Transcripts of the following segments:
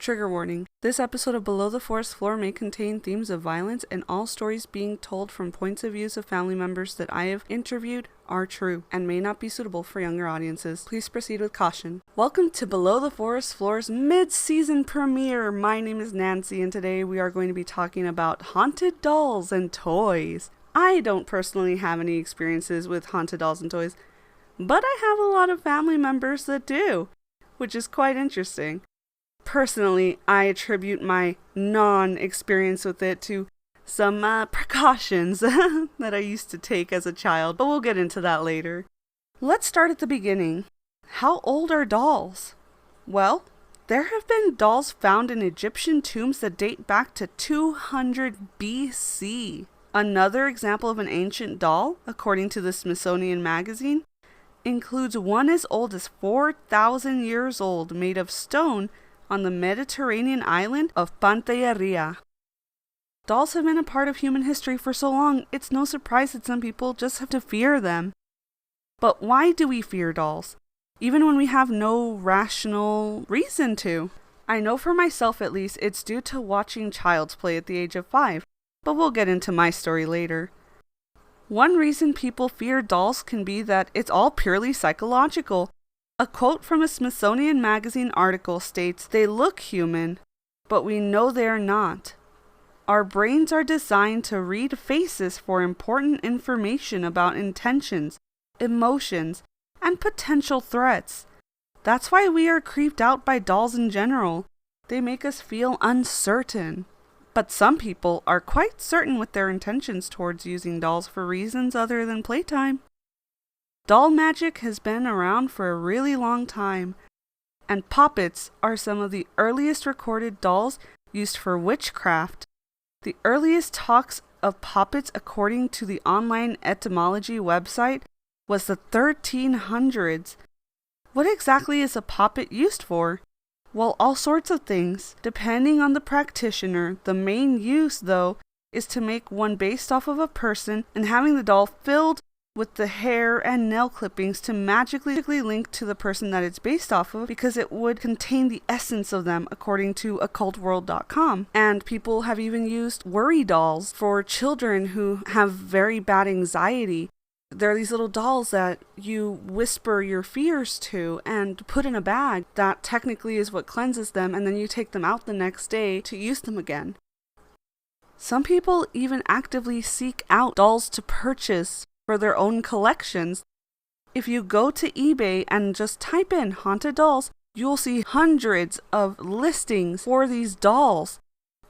Trigger warning. This episode of Below the Forest Floor may contain themes of violence, and all stories being told from points of views of family members that I have interviewed are true and may not be suitable for younger audiences. Please proceed with caution. Welcome to Below the Forest Floor's mid-season premiere. My name is Nancy, and today we are going to be talking about haunted dolls and toys. I don't personally have any experiences with haunted dolls and toys, but I have a lot of family members that do, which is quite interesting. Personally, I attribute my non-experience with it to some precautions that I used to take as a child, but we'll get into that later. Let's start at the beginning. How old are dolls? Well, there have been dolls found in Egyptian tombs that date back to 200 BC. Another example of an ancient doll, according to the Smithsonian Magazine, includes one as old as 4,000 years old, made of stone on the Mediterranean island of Pantelleria. Dolls have been a part of human history for so long, it's no surprise that some people just have to fear them. But why do we fear dolls, even when we have no rational reason to? I know for myself at least, it's due to watching Child's Play at the age of 5, but we'll get into my story later. One reason people fear dolls can be that it's all purely psychological. A quote from a Smithsonian Magazine article states, "They look human, but we know they are not. Our brains are designed to read faces for important information about intentions, emotions, and potential threats. That's why we are creeped out by dolls in general. They make us feel uncertain." But some people are quite certain with their intentions towards using dolls for reasons other than playtime. Doll magic has been around for a really long time, and poppets are some of the earliest recorded dolls used for witchcraft. The earliest talks of poppets, according to the online etymology website, was the 1300s. What exactly is a poppet used for? Well, all sorts of things, depending on the practitioner. The main use, though, is to make one based off of a person and having the doll filled with the hair and nail clippings to magically link to the person that it's based off of, because it would contain the essence of them, according to occultworld.com. And people have even used worry dolls for children who have very bad anxiety. There are these little dolls that you whisper your fears to and put in a bag. That technically is what cleanses them, and then you take them out the next day to use them again. Some people even actively seek out dolls to purchase for their own collections. If you go to eBay and just type in haunted dolls, you'll see hundreds of listings for these dolls.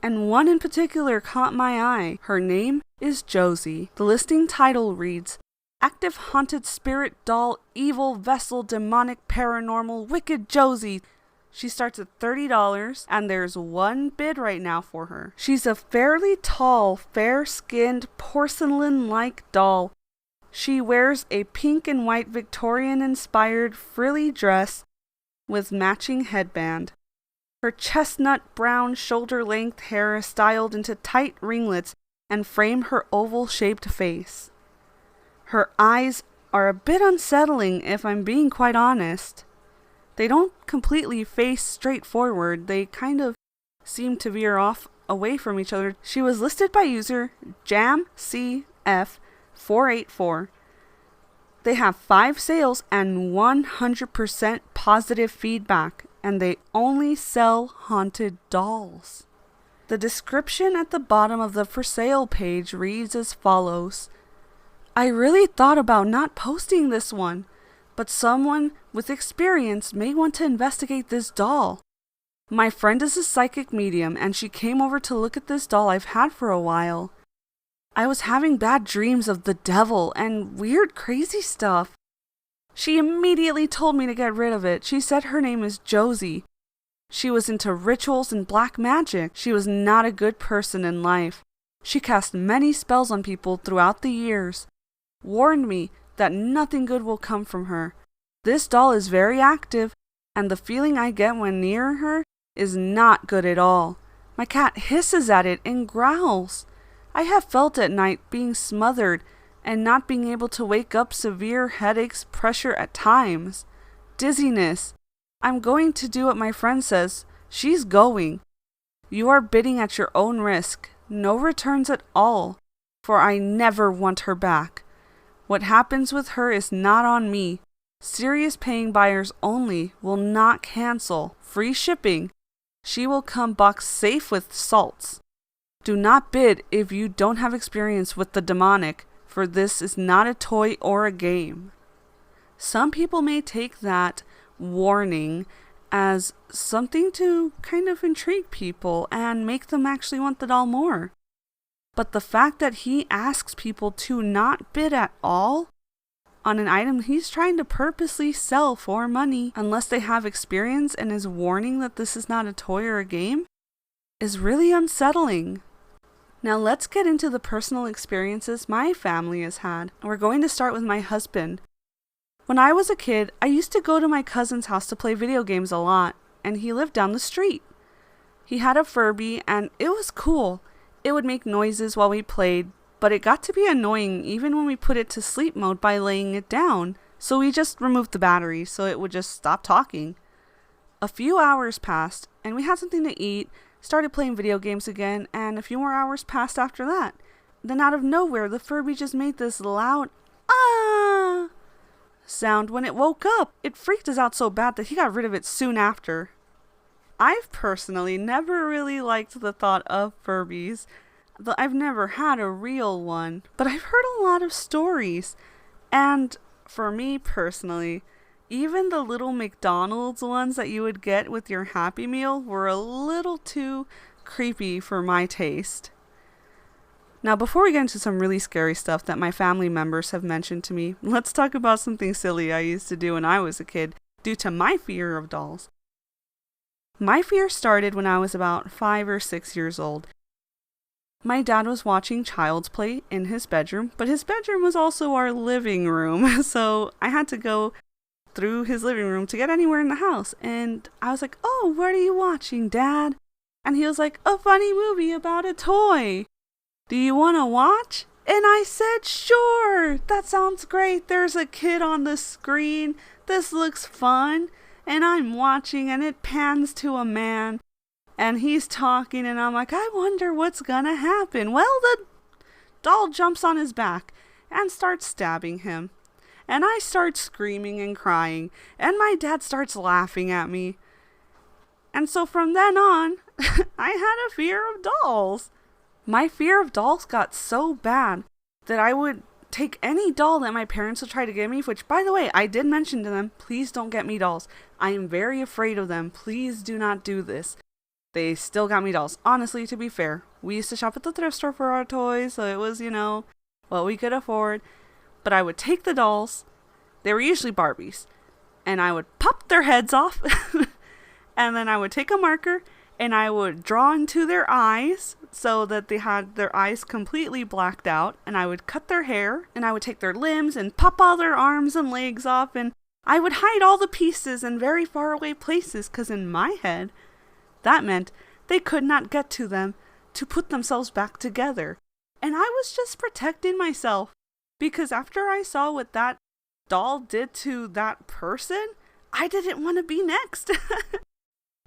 And one in particular caught my eye. Her name is Josie. The listing title reads, "Active haunted spirit doll, evil vessel, demonic, paranormal, wicked Josie." She starts at $30, and there's one bid right now for her. She's a fairly tall, fair-skinned, porcelain-like doll. She wears a pink and white Victorian-inspired frilly dress with matching headband. Her chestnut brown shoulder-length hair is styled into tight ringlets and frame her oval-shaped face. Her eyes are a bit unsettling, if I'm being quite honest. They don't completely face straight forward. They kind of seem to veer off away from each other. She was listed by user JamCF484. They have 5 sales and 100% positive feedback, and they only sell haunted dolls. The description at the bottom of the for sale page reads as follows. "I really thought about not posting this one, but someone with experience may want to investigate this doll. My friend is a psychic medium, and she came over to look at this doll I've had for a while. I was having bad dreams of the devil and weird crazy stuff. She immediately told me to get rid of it. She said her name is Josie. She was into rituals and black magic. She was not a good person in life. She cast many spells on people throughout the years. Warned me that nothing good will come from her. This doll is very active, and the feeling I get when near her is not good at all. My cat hisses at it and growls. I have felt at night being smothered and not being able to wake up, severe headaches, pressure at times, dizziness. I'm going to do what my friend says, She's going. You are bidding at your own risk. No returns at all, for I never want her back. What happens with her is not on me. Serious paying buyers only will not cancel. Free shipping. She will come boxed safe with salts. Do not bid if you don't have experience with the demonic, for this is not a toy or a game. Some people may take that warning as something to kind of intrigue people and make them actually want the doll more. But the fact that he asks people to not bid at all on an item he's trying to purposely sell for money unless they have experience and is warning that this is not a toy or a game is really unsettling. Now let's get into the personal experiences my family has had. We're going to start with my husband. When I was a kid, I used to go to my cousin's house to play video games a lot, and he lived down the street. He had a Furby, and it was cool. It would make noises while we played, but it got to be annoying even when we put it to sleep mode by laying it down. So we just removed the battery so it would just stop talking. A few hours passed, and we had something to eat, started playing video games again, and a few more hours passed after that. Then out of nowhere, the Furby just made this loud "ah" sound when it woke up. It freaked us out so bad that he got rid of it soon after. I've personally never really liked the thought of Furbies. I've never had a real one, but I've heard a lot of stories. And for me personally, even the little McDonald's ones that you would get with your Happy Meal were a little too creepy for my taste. Now, before we get into some really scary stuff that my family members have mentioned to me, let's talk about something silly I used to do when I was a kid due to my fear of dolls. My fear started when I was about 5 or 6 years old. My dad was watching Child's Play in his bedroom, but his bedroom was also our living room, so I had to go through his living room to get anywhere in the house. And I was like, "Oh, what are you watching, Dad?" And he was like, "A funny movie about a toy. Do you want to watch?" And I said, "Sure, that sounds great. There's a kid on the screen. This looks fun." And I'm watching, and it pans to a man, and he's talking, and I'm like, I wonder what's gonna happen. Well, the doll jumps on his back and starts stabbing him. And I start screaming and crying, and my dad starts laughing at me. And so from then on, I had a fear of dolls. My fear of dolls got so bad that I would take any doll that my parents would try to give me, which, by the way, I did mention to them, please don't get me dolls. I am very afraid of them. Please do not do this. They still got me dolls. Honestly, to be fair, we used to shop at the thrift store for our toys, so it was, what we could afford. But I would take the dolls, they were usually Barbies, and I would pop their heads off, and then I would take a marker, and I would draw into their eyes so that they had their eyes completely blacked out, and I would cut their hair, and I would take their limbs and pop all their arms and legs off, and I would hide all the pieces in very far away places, because in my head, that meant they could not get to them to put themselves back together. And I was just protecting myself, because after I saw what that doll did to that person, I didn't want to be next.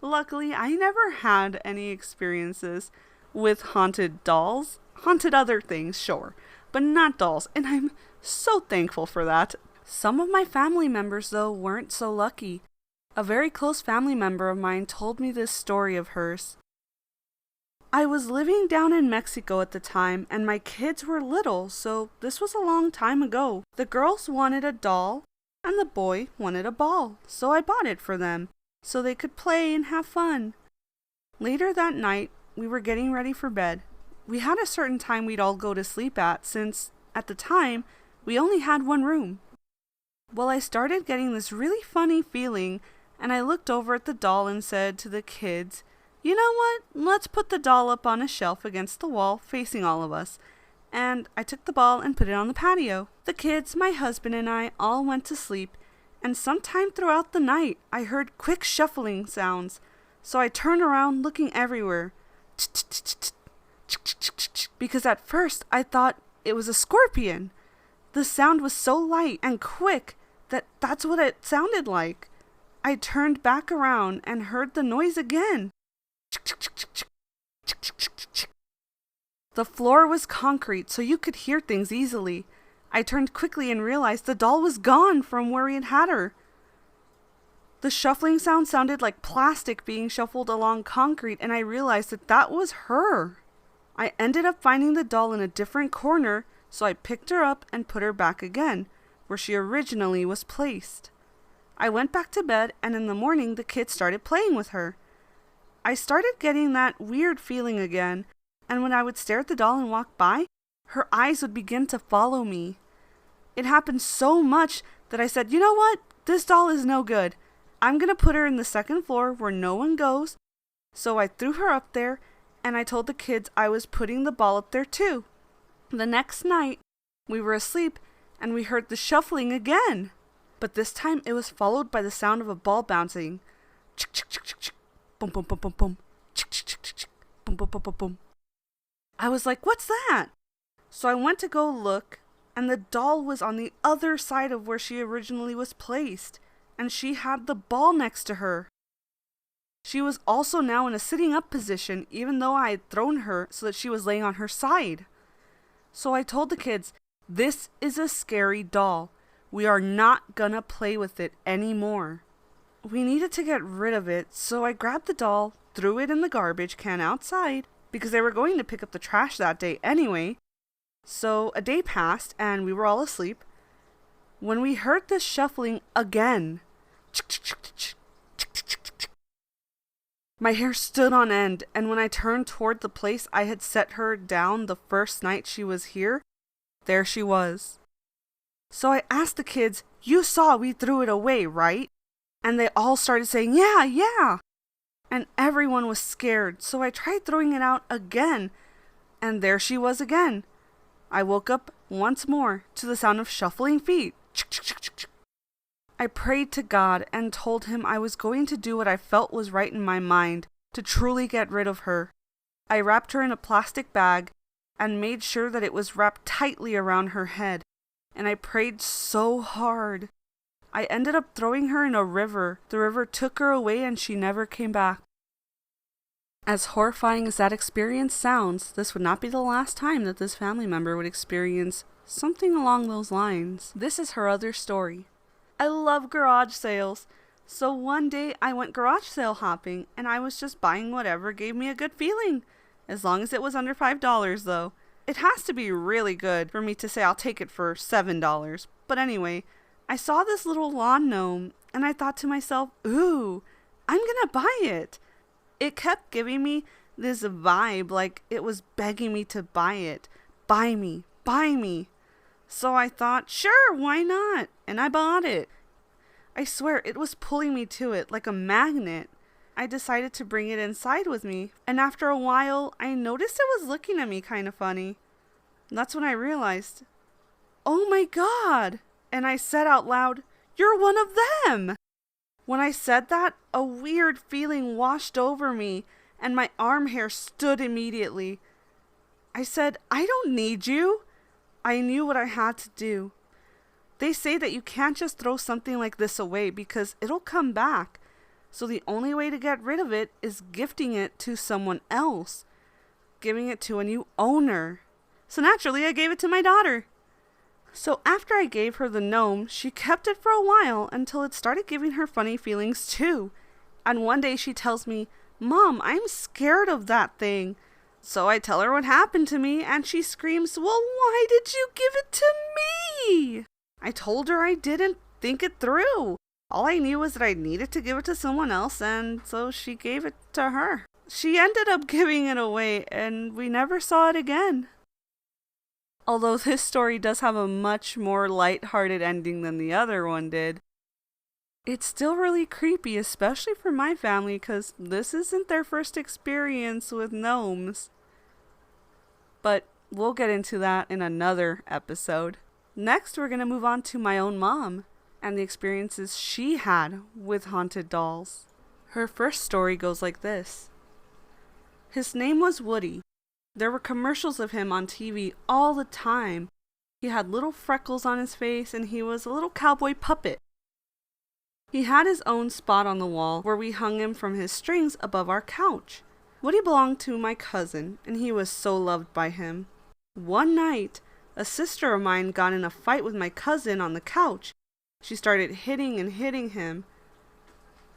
Luckily, I never had any experiences with haunted dolls. Haunted other things, sure, but not dolls, and I'm so thankful for that. Some of my family members, though, weren't so lucky. A very close family member of mine told me this story of hers. I was living down in Mexico at the time, and my kids were little, so this was a long time ago. The girls wanted a doll, and the boy wanted a ball, so I bought it for them, so they could play and have fun. Later that night, we were getting ready for bed. We had a certain time we'd all go to sleep at, since, at the time, we only had one room. Well, I started getting this really funny feeling, and I looked over at the doll and said to the kids, "You know what? Let's put the doll up on a shelf against the wall, facing all of us." And I took the ball and put it on the patio. The kids, my husband, and I all went to sleep, and sometime throughout the night, I heard quick shuffling sounds. So I turned around looking everywhere, because at first I thought it was a scorpion. The sound was so light and quick that that's what it sounded like. I turned back around and heard the noise again. The floor was concrete, so you could hear things easily. I turned quickly and realized the doll was gone from where we had her. The shuffling sound sounded like plastic being shuffled along concrete, and I realized that that was her. I ended up finding the doll in a different corner, so I picked her up and put her back again, where she originally was placed. I went back to bed, and in the morning the kids started playing with her. I started getting that weird feeling again, and when I would stare at the doll and walk by, her eyes would begin to follow me. It happened so much that I said, you know what? This doll is no good. I'm going to put her in the second floor where no one goes. So I threw her up there, and I told the kids I was putting the ball up there too. The next night, we were asleep, and we heard the shuffling again. But this time it was followed by the sound of a ball bouncing. Boom, boom, boom, boom, boom. Boom, boom, boom, boom, boom. I was like, what's that? So I went to go look, and the doll was on the other side of where she originally was placed, and she had the ball next to her. She was also now in a sitting up position, even though I had thrown her so that she was laying on her side. So I told the kids, this is a scary doll. We are not gonna play with it anymore. We needed to get rid of it, so I grabbed the doll, threw it in the garbage can outside, because they were going to pick up the trash that day anyway. So a day passed, and we were all asleep, when we heard this shuffling again. My hair stood on end, and when I turned toward the place I had set her down the first night she was here, there she was. So I asked the kids, you saw we threw it away, right? And they all started saying, yeah. And everyone was scared, so I tried throwing it out again, and there she was again. I woke up once more to the sound of shuffling feet. I prayed to God and told him I was going to do what I felt was right in my mind to truly get rid of her. I wrapped her in a plastic bag and made sure that it was wrapped tightly around her head, and I prayed so hard. I ended up throwing her in a river. The river took her away and she never came back. As horrifying as that experience sounds, this would not be the last time that this family member would experience something along those lines. This is her other story. I love garage sales. So one day I went garage sale hopping, and I was just buying whatever gave me a good feeling. As long as it was under $5 though. It has to be really good for me to say I'll take it for $7. But anyway, I saw this little lawn gnome, and I thought to myself, ooh, I'm gonna buy it. It kept giving me this vibe like it was begging me to buy it. Buy me, buy me. So I thought, sure, why not? And I bought it. I swear, it was pulling me to it like a magnet. I decided to bring it inside with me, and after a while, I noticed it was looking at me kind of funny. That's when I realized, oh my God! And I said out loud, you're one of them! When I said that, a weird feeling washed over me, and my arm hair stood immediately. I said, I don't need you. I knew what I had to do. They say that you can't just throw something like this away because it'll come back. So the only way to get rid of it is gifting it to someone else, giving it to a new owner. So naturally, I gave it to my daughter. So after I gave her the gnome, she kept it for a while until it started giving her funny feelings too. And one day she tells me, Mom, I'm scared of that thing. So I tell her what happened to me, and she screams, well, why did you give it to me? I told her I didn't think it through. All I knew was that I needed to give it to someone else, and so she gave it to her. She ended up giving it away, and we never saw it again. Although this story does have a much more light-hearted ending than the other one did, it's still really creepy, especially for my family, because this isn't their first experience with gnomes. But we'll get into that in another episode. Next, we're going to move on to my own mom and the experiences she had with haunted dolls. Her first story goes like this. His name was Woody. There were commercials of him on TV all the time. He had little freckles on his face, and he was a little cowboy puppet. He had his own spot on the wall where we hung him from his strings above our couch. Woody belonged to my cousin, and he was so loved by him. One night, a sister of mine got in a fight with my cousin on the couch. She started hitting him.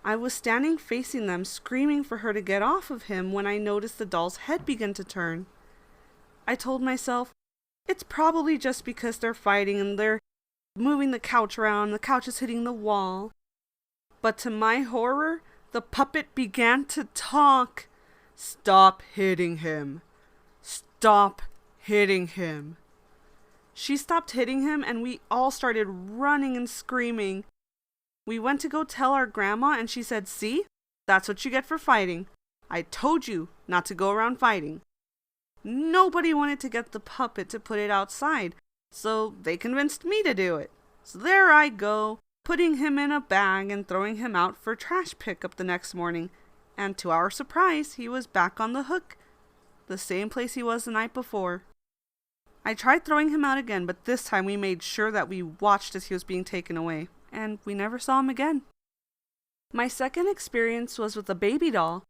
I was standing facing them, screaming for her to get off of him when I noticed the doll's head begin to turn. I told myself, it's probably just because they're fighting and they're moving the couch around, the couch is hitting the wall. But to my horror, the puppet began to talk. Stop hitting him. Stop hitting him. She stopped hitting him and we all started running and screaming. We went to go tell our grandma and she said, see, that's what you get for fighting. I told you not to go around fighting. Nobody wanted to get the puppet to put it outside, so they convinced me to do it. So there I go, putting him in a bag and throwing him out for trash pickup the next morning. And to our surprise, he was back on the hook, the same place he was the night before. I tried throwing him out again, but this time we made sure that we watched as he was being taken away, and we never saw him again. My second experience was with a baby doll.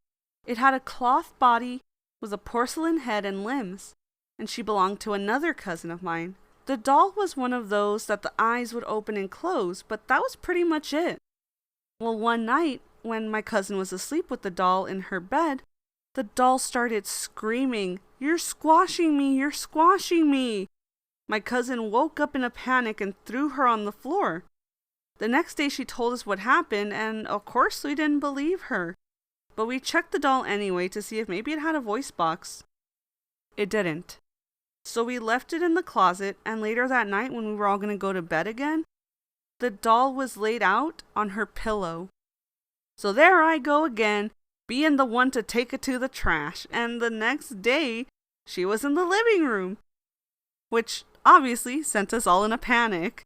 It had a cloth body with a porcelain head and limbs, and she belonged to another cousin of mine. The doll was one of those that the eyes would open and close, but that was pretty much it. Well, one night, when my cousin was asleep with the doll in her bed, the doll started screaming, "You're squashing me! You're squashing me!" My cousin woke up in a panic and threw her on the floor. The next day she told us what happened, and of course we didn't believe her. But we checked the doll anyway to see if maybe it had a voice box. It didn't. So we left it in the closet, and later that night when we were all going to go to bed again, the doll was laid out on her pillow. So there I go again, being the one to take it to the trash, and the next day she was in the living room, which obviously sent us all in a panic.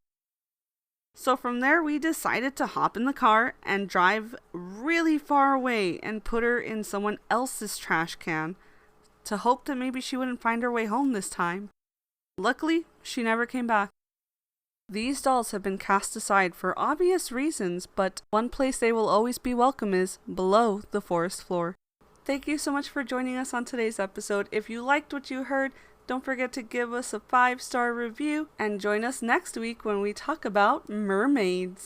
So from there we decided to hop in the car and drive really far away and put her in someone else's trash can to hope that maybe she wouldn't find her way home this time. Luckily, she never came back. These dolls have been cast aside for obvious reasons, but one place they will always be welcome is below the forest floor. Thank you so much for joining us on today's episode. If you liked what you heard, don't forget to give us a 5-star review and join us next week when we talk about mermaids.